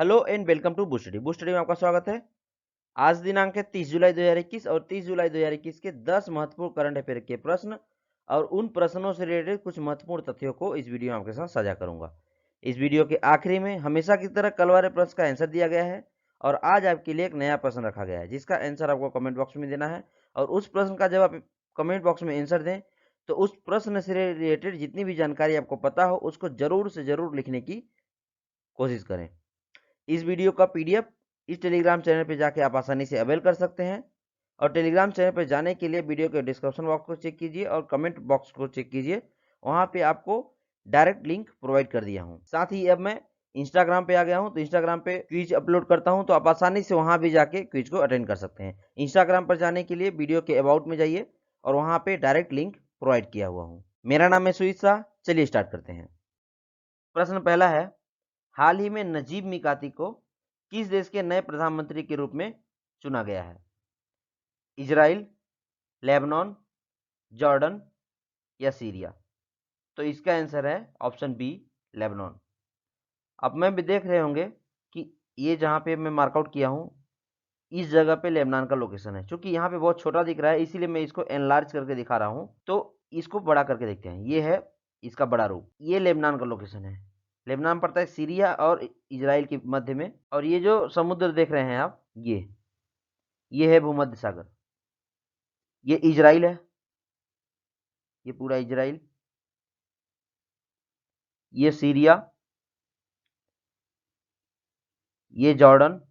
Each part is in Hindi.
हेलो एंड वेलकम टू बुस्टडी। बुस्टडी में आपका स्वागत है। आज दिनांक है 30 जुलाई 2021 और 30 जुलाई 2021 के 10 महत्वपूर्ण करंट अफेयर के प्रश्न और उन प्रश्नों से रिलेटेड कुछ महत्वपूर्ण तथ्यों को इस वीडियो में आपके साथ साझा करूंगा। इस वीडियो के आखिरी में हमेशा की तरह कल वाले प्रश्न का आंसर दिया गया है और आज आपके लिए एक नया प्रश्न रखा गया है जिसका आंसर आपको कमेंट बॉक्स में देना है। और उस प्रश्न का जब आप कमेंट बॉक्स में आंसर दें तो उस प्रश्न से रिलेटेड जितनी भी जानकारी आपको पता हो उसको जरूर से जरूर लिखने की कोशिश करें। इस वीडियो का पीडीएफ इस टेलीग्राम चैनल पर जाके आप आसानी से अवेल कर सकते हैं और टेलीग्राम चैनल पर जाने के लिए वीडियो के डिस्क्रिप्शन बॉक्स को चेक कीजिए और कमेंट बॉक्स को चेक कीजिए, वहां पे आपको डायरेक्ट लिंक प्रोवाइड कर दिया हूं। साथ ही अब मैं इंस्टाग्राम पे आ गया हूं तो इंस्टाग्राम पे क्विज अपलोड करता हूं तो आप आसानी से वहां भी जाके क्विज को अटेंड कर सकते हैं। इंस्टाग्राम पर जाने के लिए वीडियो के अबाउट में जाइए और वहां पे डायरेक्ट लिंक प्रोवाइड किया हुआ हूँ। मेरा नाम है सुजीत शाह। चलिए स्टार्ट करते हैं। प्रश्न पहला है, हाल ही में नजीब मिकाती को किस देश के नए प्रधानमंत्री के रूप में चुना गया है? इजराइल, लेबनान, जॉर्डन या सीरिया? तो इसका आंसर है ऑप्शन बी, लेबनान। अब मैं भी देख रहे होंगे कि ये जहां पे मैं मार्कआउट किया हूं इस जगह पे लेबनान का लोकेशन है। क्योंकि यहाँ पे बहुत छोटा दिख रहा है इसीलिए मैं इसको एनलार्ज करके दिखा रहा हूं। तो इसको बड़ा करके देखते हैं। ये है इसका बड़ा रूप, ये लेबनान का लोकेशन है। लेबनान पड़ता है सीरिया और इजराइल के मध्य में। और ये जो समुद्र देख रहे हैं आप, ये है भूमध्य सागर। ये इजराइल है, ये पूरा इजराइल। ये सीरिया, ये जॉर्डन,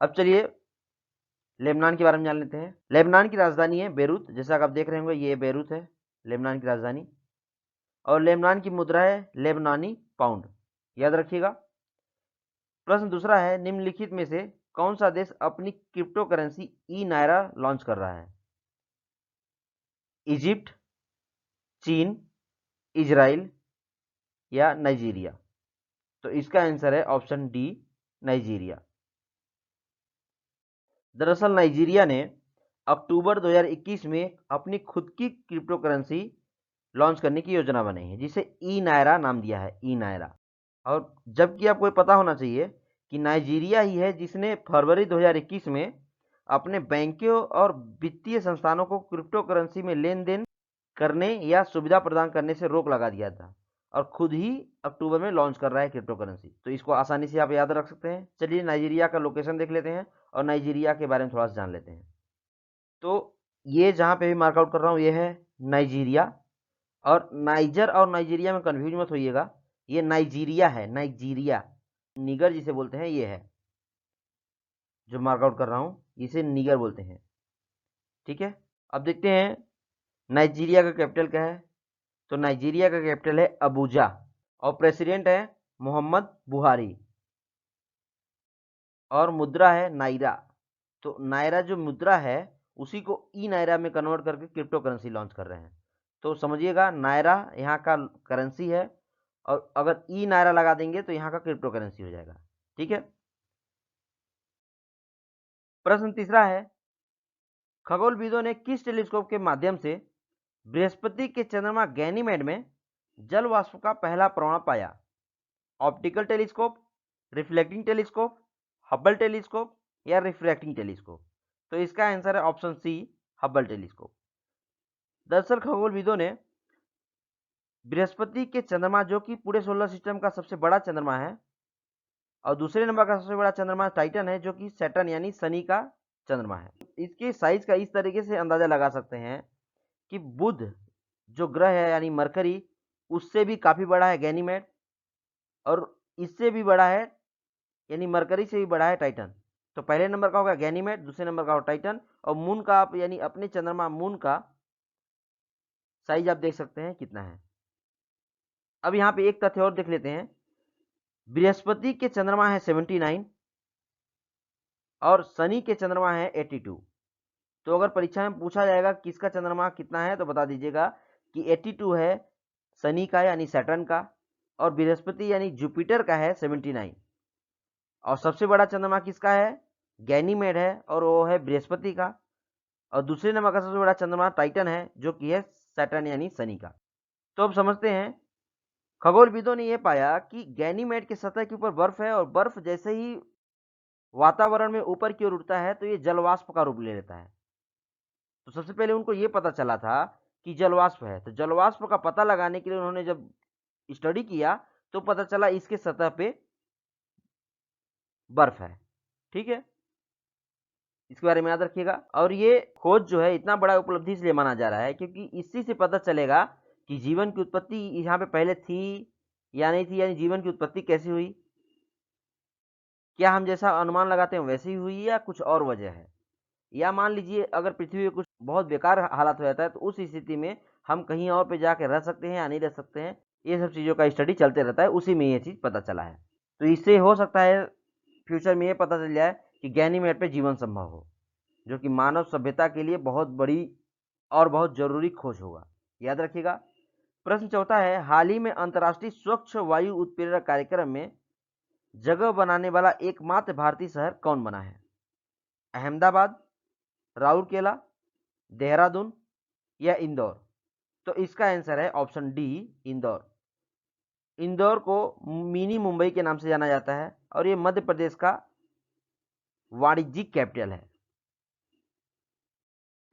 अब चलिए लेबनान के बारे में जान लेते हैं। लेबनान की राजधानी है बेरूत, जैसा आप देख रहे होंगे ये बेरूत है लेबनान की राजधानी। और लेबनान की मुद्रा है लेबनानी पाउंड, याद रखिएगा। प्रश्न दूसरा है, निम्नलिखित में से कौन सा देश अपनी क्रिप्टो करेंसी ई नायरा लॉन्च कर रहा है? इजिप्ट, चीन, इजराइल या नाइजीरिया? तो इसका आंसर है ऑप्शन डी, नाइजीरिया। दरअसल नाइजीरिया ने अक्टूबर 2021 में अपनी खुद की क्रिप्टो करेंसी लॉन्च करने की योजना बनाई है जिसे ई नायरा नाम दिया है, ई नायरा। और जबकि आपको ये पता होना चाहिए कि नाइजीरिया ही है जिसने फरवरी 2021 में अपने बैंकों और वित्तीय संस्थानों को क्रिप्टो करेंसी में लेन देन करने या सुविधा प्रदान करने से रोक लगा दिया था और खुद ही अक्टूबर में लॉन्च कर रहा है क्रिप्टो करेंसी। तो इसको आसानी से आप याद रख सकते हैं। चलिए नाइजीरिया का लोकेशन देख लेते हैं और नाइजीरिया के बारे में थोड़ा सा जान लेते हैं। तो ये जहाँ पे भी मार्कआउट कर रहा हूँ ये है नाइजीरिया। और नाइजर और नाइजीरिया में कन्फ्यूज मत होइएगा, ये नाइजीरिया है, नाइजीरिया। निगर जिसे बोलते हैं ये है जो मार्कआउट कर रहा हूँ, इसे निगर बोलते हैं। ठीक है, अब देखते हैं नाइजीरिया का कैपिटल क्या है। तो नाइजीरिया का कैपिटल है अबूजा और प्रेसिडेंट है मोहम्मद बुहारी और मुद्रा है नायरा। तो नायरा जो मुद्रा है उसी को ई नायरा में कन्वर्ट करके क्रिप्टो करेंसी लॉन्च कर रहे हैं। तो समझिएगा नायरा यहाँ का करेंसी है और अगर ई नायरा लगा देंगे तो यहाँ का क्रिप्टो करेंसी हो जाएगा। ठीक है, प्रश्न तीसरा है, खगोलविदों ने किस टेलीस्कोप के माध्यम से बृहस्पति के चंद्रमा गैनीमेड में जल वाष्प का पहला प्रमाण पाया? Optical telescope, reflecting telescope, Hubble telescope या रिफ्रैक्टिंग टेलीस्कोप? तो इसका आंसर है ऑप्शन सी, हबल टेलीस्कोप। दरअसल खगोलविदों ने बृहस्पति के चंद्रमा जो कि पूरे सोलर सिस्टम का सबसे बड़ा चंद्रमा है और दूसरे नंबर का सबसे बड़ा चंद्रमा टाइटन है जो कि सैटर्न यानी शनि का चंद्रमा है। इसके साइज का इस तरीके से अंदाजा लगा सकते हैं कि बुध जो ग्रह है यानी मरकरी उससे भी काफी बड़ा है गैनीमेड और इससे भी बड़ा है यानी मरकरी से भी बड़ा है टाइटन। तो पहले नंबर का होगा गैनीमेड, दूसरे नंबर का होगा टाइटन और मून का आप यानी अपने चंद्रमा मून का साइज आप देख सकते हैं कितना है। अब यहाँ पे एक तथ्य और देख लेते हैं, बृहस्पति के चंद्रमा है 79 और शनि के चंद्रमा है 82। तो अगर परीक्षा में पूछा जाएगा किसका चंद्रमा कितना है तो बता दीजिएगा कि 82 है शनि का यानी सैटर्न का और बृहस्पति यानी जुपिटर का है 79। और सबसे बड़ा चंद्रमा किसका है? गैनीमेड है और वो है बृहस्पति का। और दूसरे नंबर का सबसे बड़ा चंद्रमा टाइटन है जो कि है सैटर्न यानी शनि का। तो अब समझते हैं। खगोलविदों ने यह पाया कि गैनीमेड की सतह के ऊपर बर्फ है और बर्फ जैसे ही वातावरण में ऊपर की ओर उड़ता है तो ये जलवाष्प का रूप ले लेता है। तो सबसे पहले उनको ये पता चला था कि जलवाष्प है, तो जलवाष्प का पता लगाने के लिए उन्होंने जब स्टडी किया तो पता चला इसके सतह पे बर्फ है। ठीक है, इसके बारे में याद रखिएगा। और ये खोज जो है इतना बड़ा उपलब्धि इसलिए माना जा रहा है क्योंकि इसी से पता चलेगा कि जीवन की उत्पत्ति यहाँ पे पहले थी या नहीं थी, यानी जीवन की उत्पत्ति कैसी हुई, क्या हम जैसा अनुमान लगाते हैं वैसे ही हुई या कुछ और वजह है, या मान लीजिए अगर पृथ्वी में कुछ बहुत बेकार हालत हो जाता है तो उस स्थिति में हम कहीं और पे जाके रह सकते हैं या नहीं रह सकते हैं। ये सब चीज़ों का स्टडी चलते रहता है, उसी में ये चीज़ पता चला है। तो इससे हो सकता है फ्यूचर में ये पता चल जाए कि गैनीमेड पे जीवन संभव हो, जो कि मानव सभ्यता के लिए बहुत बड़ी और बहुत जरूरी खोज होगा। याद रखिएगा। प्रश्न चौथा है, हाल ही में अंतर्राष्ट्रीय स्वच्छ वायु उत्प्रेरक कार्यक्रम में जगह बनाने वाला एकमात्र भारतीय शहर कौन बना है? अहमदाबाद, राउरकेला, देहरादून या इंदौर? तो इसका आंसर है ऑप्शन डी, इंदौर। इंदौर को मिनी मुंबई के नाम से जाना जाता है और ये मध्य प्रदेश का वाणिज्यिक कैपिटल है।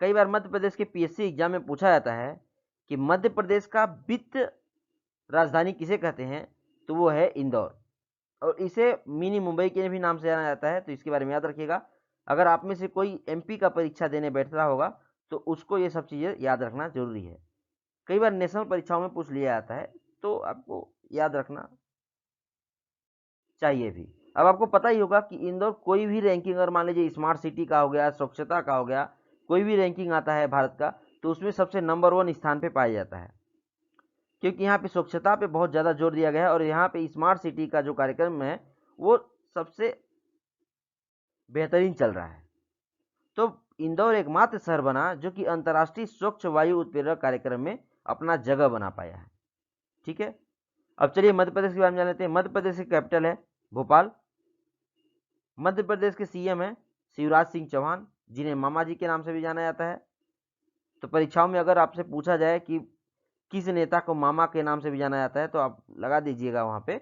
कई बार मध्य प्रदेश के पीएससी एग्जाम में पूछा जाता है कि मध्य प्रदेश का वित्त राजधानी किसे कहते हैं, तो वो है इंदौर, और इसे मिनी मुंबई के भी नाम से जाना जाता है। तो इसके बारे में याद रखिएगा। अगर आप में से कोई एमपी का परीक्षा देने बैठ रहा होगा तो उसको ये सब चीज़ें याद रखना जरूरी है। कई बार नेशनल परीक्षाओं में पूछ लिया जाता है तो आपको याद रखना चाहिए भी। अब आपको पता ही होगा कि इंदौर कोई भी रैंकिंग, अगर मान लीजिए स्मार्ट सिटी का हो गया, स्वच्छता का हो गया, कोई भी रैंकिंग आता है भारत का, तो उसमें सबसे नंबर 1 स्थान पे पाया जाता है, क्योंकि यहाँ पे स्वच्छता पे बहुत ज़्यादा जोर दिया गया है और यहाँ पे स्मार्ट सिटी का जो कार्यक्रम है वो सबसे बेहतरीन चल रहा है। तो इंदौर एकमात्र शहर बना जो कि अंतर्राष्ट्रीय स्वच्छ वायु उत्प्रेरक कार्यक्रम में अपना जगह बना पाया है। ठीक है, अब चलिए मध्य प्रदेश के बारे में जान लेते हैं। मध्य प्रदेश की कैपिटल है भोपाल। मध्य प्रदेश के सीएम है शिवराज सिंह चौहान, जिन्हें मामा जी के नाम से भी जाना जाता है। तो परीक्षाओं में अगर आपसे पूछा जाए कि किस नेता को मामा के नाम से भी जाना जाता है तो आप लगा दीजिएगा वहां पे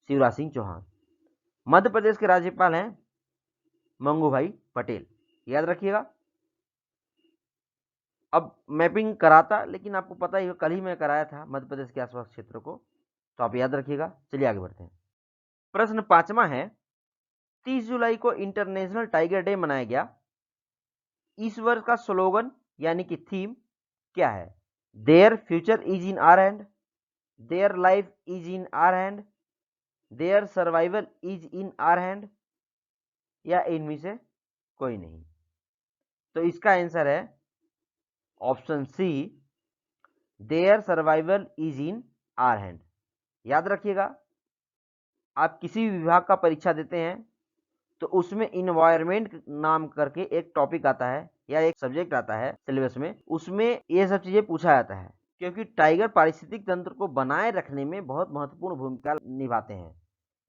शिवराज सिंह चौहान। मध्य प्रदेश के राज्यपाल हैं मंगू भाई पटेल, याद रखिएगा। अब मैपिंग कराता, लेकिन आपको पता ही कल ही मैं कराया था मध्य प्रदेश के आसपास क्षेत्र को, तो आप याद रखिएगा। चलिए आगे बढ़ते हैं। प्रश्न 5वां है, 30 जुलाई को इंटरनेशनल टाइगर डे मनाया गया। इस वर्ष का स्लोगन यानी कि थीम क्या है? Their future is in our hand, their life is in our hand, their survival is in our hand, या इनमें से कोई नहीं? तो इसका आंसर है option C, their survival is in our hand. याद रखिएगा, आप किसी भी विभाग का परीक्षा देते हैं तो उसमें इन्वायरमेंट नाम करके एक टॉपिक आता है या एक सब्जेक्ट आता है सिलेबस में, उसमें ये सब चीजें पूछा जाता है, क्योंकि टाइगर पारिस्थितिक तंत्र को बनाए रखने में बहुत महत्वपूर्ण भूमिका निभाते हैं।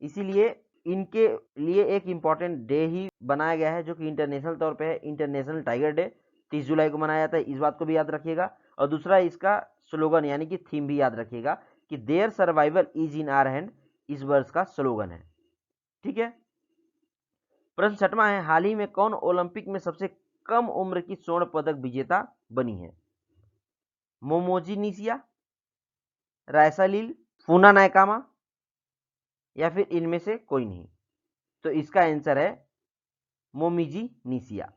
इसीलिए इनके लिए एक इम्पॉर्टेंट डे ही बनाया गया है जो कि इंटरनेशनल तौर पे है, इंटरनेशनल टाइगर डे 30 जुलाई को मनाया जाता है। इस बात को भी याद रखिएगा। और दूसरा इसका स्लोगन यानी कि थीम भी याद रखिएगा कि their survival is in our hand इस वर्ष का स्लोगन है। ठीक है। प्रश्न 6वां है, हाल ही में कौन ओलंपिक में सबसे कम उम्र की स्वर्ण पदक विजेता बनी है? मोमोजी निशिया, रायसालील, फूना नायकामा, या फिर इनमें से कोई नहीं? तो इसका आंसर है मोमिजी निशिया।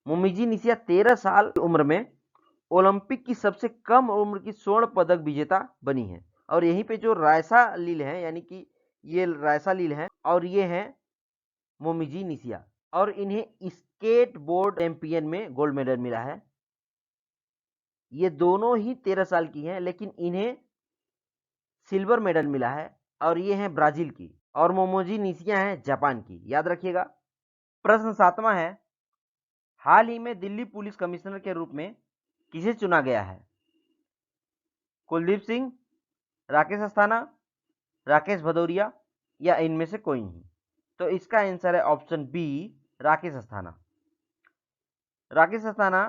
मोमिजी निशिया 13 साल की उम्र में ओलंपिक की सबसे कम उम्र की स्वर्ण पदक विजेता बनी है। और यहीं पे जो रायसालील है, यानी कि ये रायसालील है और ये है मोमिजी निशिया, और इन्हें स्केट बोर्ड चैंपियन में गोल्ड मेडल मिला है। ये दोनों ही 13 साल की हैं, लेकिन इन्हें सिल्वर मेडल मिला है और ये हैं ब्राजील की, और मोमोजी निशिया हैं जापान की। याद रखिएगा। प्रश्न 7वां है, हाल ही में दिल्ली पुलिस कमिश्नर के रूप में किसे चुना गया है? कुलदीप सिंह, राकेश अस्थाना, राकेश भदौरिया, या इनमें से कोई नहीं? तो इसका आंसर है option B, Rakesh Asthana. Rakesh Asthana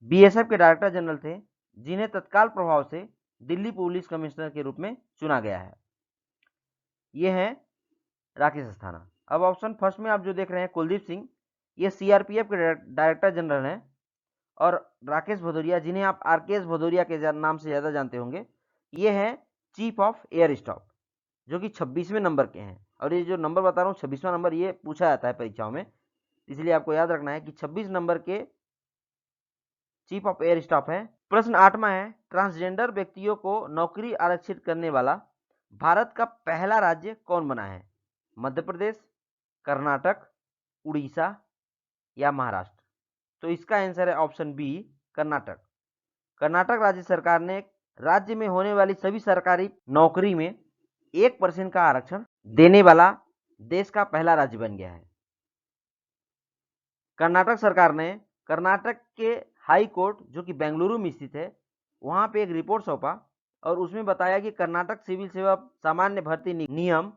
BSF के डायरेक्टर जनरल थे जिन्हें तत्काल प्रभाव से दिल्ली पुलिस कमिश्नर के रूप में चुना गया है। ये है राकेश अस्थाना। अब ऑप्शन फर्स्ट में आप जो देख रहे हैं कुलदीप सिंह, ये सीआरपीएफ के डायरेक्टर जनरल हैं, और राकेश भदौरिया जिन्हें आप आरकेएस भदौरिया के नाम से ज़्यादा जानते होंगे, ये हैं चीफ ऑफ एयर स्टाफ, जो कि 26वें नंबर के हैं। और ये जो नंबर बता रहा हूँ 26वां नंबर, ये पूछा जाता है परीक्षाओं में, इसलिए आपको याद रखना है कि 26 नंबर के चीफ ऑफ एयर स्टाफ है। प्रश्न 8वां है, ट्रांसजेंडर व्यक्तियों को नौकरी आरक्षित करने वाला भारत का पहला राज्य कौन बना है? मध्य प्रदेश, कर्नाटक, उड़ीसा या महाराष्ट्र? तो इसका आंसर है ऑप्शन बी, कर्नाटक। कर्नाटक राज्य सरकार ने राज्य में होने वाली सभी सरकारी नौकरी में 1% का आरक्षण देने वाला देश का पहला राज्य बन गया है। कर्नाटक सरकार ने कर्नाटक के हाई कोर्ट, जो कि बेंगलुरु में स्थित है, वहां पे एक रिपोर्ट सौंपा और उसमें बताया कि कर्नाटक सिविल सेवा सामान्य भर्ती नियम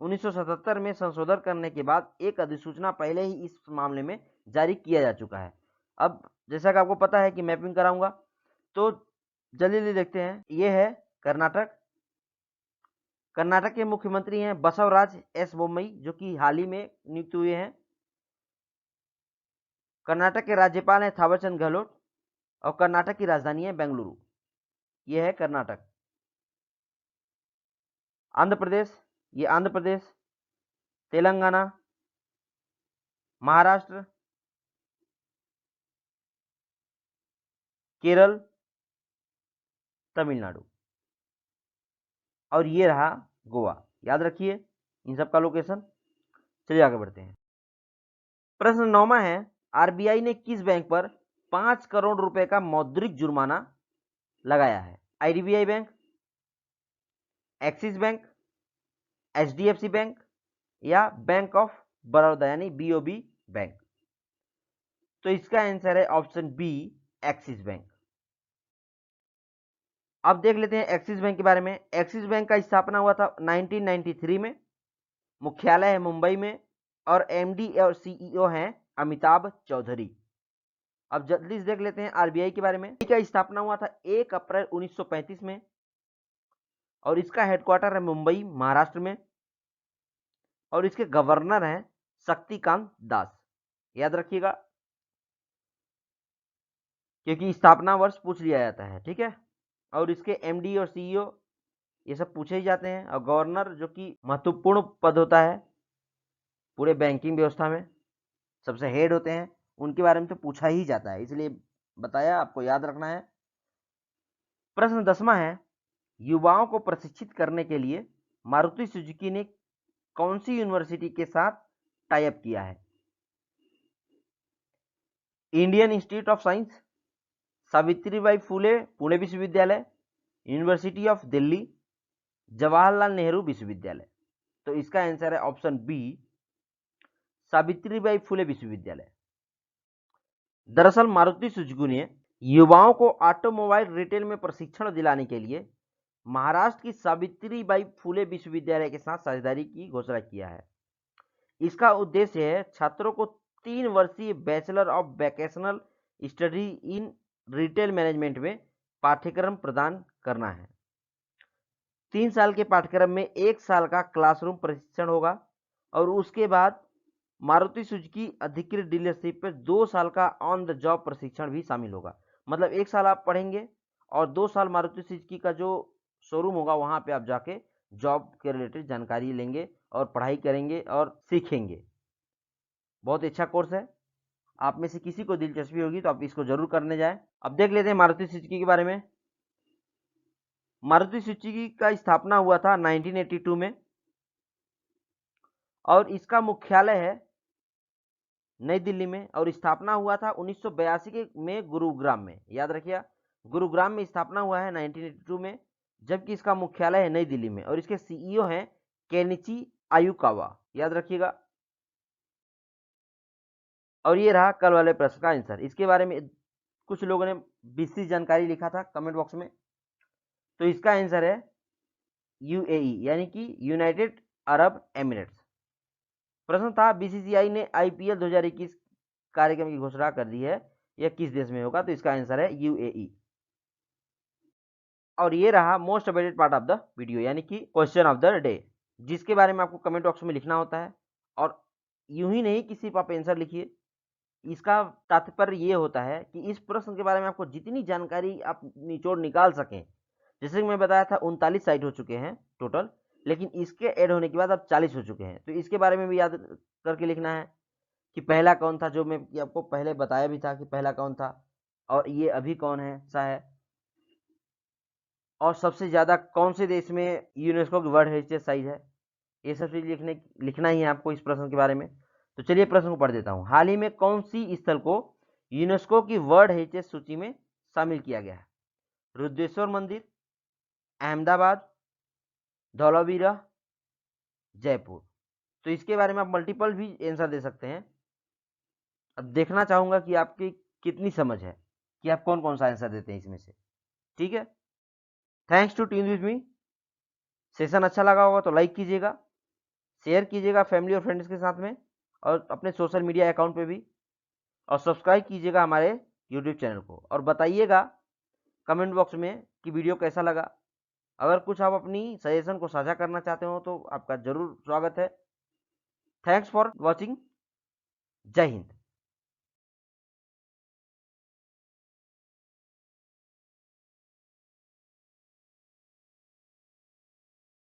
1977 में संशोधन करने के बाद एक अधिसूचना पहले ही इस मामले में जारी किया जा चुका है। अब जैसा कि आपको पता है कि मैपिंग कराऊंगा, तो जल्दी जल्दी देखते हैं। ये है कर्नाटक। कर्नाटक के मुख्यमंत्री हैं बसवराज एस बोम्मई, जो कि हाल ही में नियुक्त हुए हैं। कर्नाटक के राज्यपाल हैं थावरचंद गहलोत, और कर्नाटक की राजधानी है बेंगलुरु। यह है कर्नाटक। आंध्र प्रदेश, ये आंध्र प्रदेश, तेलंगाना, महाराष्ट्र, केरल, तमिलनाडु, और ये रहा गोवा। याद रखिए इन सब का लोकेशन। चलिए आगे बढ़ते हैं। प्रश्न 9वां है, आरबीआई ने किस बैंक पर 5 करोड़ रुपए का मौद्रिक जुर्माना लगाया है? IDBI bank, axis bank, HDFC bank या बैंक ऑफ बड़ौदा यानी बीओबी बैंक? तो इसका आंसर है ऑप्शन बी, एक्सिस बैंक। अब देख लेते हैं एक्सिस बैंक के बारे में। एक्सिस बैंक का स्थापना हुआ था 1993 में, मुख्यालय है मुंबई में, और एमडी और सीईओ हैं अमिताभ चौधरी। अब जल्दी से देख लेते हैं आरबीआई के बारे में। इसका स्थापना हुआ था 1 अप्रैल 1935 में, और इसका हेडक्वार्टर है मुंबई महाराष्ट्र में, और इसके गवर्नर हैं शक्तिकांत दास। याद रखिएगा क्योंकि स्थापना वर्ष पूछ लिया जाता है, ठीक है। और इसके एमडी और सीईओ ये सब पूछे ही जाते हैं, और गवर्नर जो कि महत्वपूर्ण पद होता है पूरे बैंकिंग व्यवस्था में, सबसे हेड होते हैं, उनके बारे में तो पूछा ही जाता है, इसलिए बताया, आपको याद रखना है। प्रश्न 10वां है, युवाओं को प्रशिक्षित करने के लिए मारुति सुजुकी ने कौन सी यूनिवर्सिटी के साथ टाई अप किया है? Indian Institute of Science, Savitribai Phule Pune विश्वविद्यालय, यूनिवर्सिटी ऑफ दिल्ली, जवाहरलाल नेहरू विश्वविद्यालय? तो इसका आंसर है ऑप्शन बी, सावित्रीबाई फुले विश्वविद्यालय। दरअसल मारुति सुजुकी ने युवाओं को ऑटोमोबाइल रिटेल में प्रशिक्षण दिलाने के लिए महाराष्ट्र की सावित्रीबाई फुले विश्वविद्यालय के साथ साझेदारी की घोषणा किया है। इसका उद्देश्य है छात्रों को 3 वर्षीय bachelor of vocational study in retail management में पाठ्यक्रम प्रदान करना है। 3 साल के पाठ्यक्रम में 1 साल का क्लासरूम प्रशिक्षण होगा, और उसके बाद मारुति सुजुकी अधिकृत डीलरशिप पर 2 साल का ऑन द जॉब प्रशिक्षण भी शामिल होगा। मतलब 1 साल आप पढ़ेंगे और 2 साल मारुति सुजुकी का जो शोरूम होगा वहां पे आप जाके जॉब के रिलेटेड जानकारी लेंगे और पढ़ाई करेंगे और सीखेंगे। बहुत अच्छा कोर्स है, आप में से किसी को दिलचस्पी होगी तो आप इसको जरूर करने जाएं। अब देख लेते हैं मारुति सुजुकी के बारे में। मारुति सुजुकी का स्थापना हुआ था 1982 में, और इसका मुख्यालय है नई दिल्ली में, और स्थापना हुआ था 1982 के में गुरुग्राम में। याद रखिए गुरुग्राम में स्थापना हुआ है 1982 में, जबकि इसका मुख्यालय है नई दिल्ली में, और इसके सीईओ हैं केनिची आयुकावा। याद रखिएगा। और ये रहा कल वाले प्रश्न का आंसर। इसके बारे में कुछ लोगों ने विस्तृत जानकारी लिखा था कमेंट बॉक्स में, तो इसका आंसर है यूएई यानी कि यूनाइटेड अरब एमिरेट्स। प्रश्न था बीसीसीआई ने आईपीएल 2021 कार्यक्रम की घोषणा कर दी है, यह किस देश में होगा? तो इसका आंसर है यूएई। और ये रहा most awaited part of the video, यानी कि क्वेश्चन ऑफ द डे, जिसके बारे में आपको कमेंट बॉक्स में लिखना होता है। और यूं ही नहीं कि सिर्फ आप आंसर लिखिए, इसका तात्पर्य ये होता है कि इस प्रश्न के बारे में आपको जितनी जानकारी आप निचोड़ निकाल सकें। जैसे कि मैं बताया था 39 साइट हो चुके हैं टोटल, लेकिन इसके ऐड होने के बाद अब 40 हो चुके हैं। तो इसके बारे में भी याद करके लिखना है कि पहला कौन था, जो मैं आपको पहले बताया भी था कि पहला कौन था, और ये अभी कौन है सा है, और सबसे ज़्यादा कौन से देश में यूनेस्को की वर्ल्ड हेरिटेज साइट है। ये सब चीज़ लिखना ही है आपको इस प्रश्न के बारे में। तो चलिए प्रश्न को पढ़ देता हूँ। हाल ही में कौन सी स्थल को यूनेस्को की वर्ल्ड हेरिटेज सूची में शामिल किया गया है? रुद्रेश्वर मंदिर, अहमदाबाद, धौलावीरा, जयपुर। तो इसके बारे में आप मल्टीपल भी आंसर दे सकते हैं। अब देखना चाहूंगा कि आपकी कितनी समझ है कि आप कौन कौन सा आंसर देते हैं इसमें से। ठीक है, thanks to tune with me. Session अच्छा लगा होगा तो लाइक कीजिएगा, शेयर कीजिएगा फैमिली और फ्रेंड्स के साथ में, और अपने सोशल मीडिया अकाउंट पे भी, और सब्सक्राइब कीजिएगा हमारे यूट्यूब चैनल को, और बताइएगा कमेंट बॉक्स में कि वीडियो कैसा लगा। अगर कुछ आप अपनी सजेशन को साझा करना चाहते हो तो आपका जरूर स्वागत है। Thanks for watching. जय हिंद।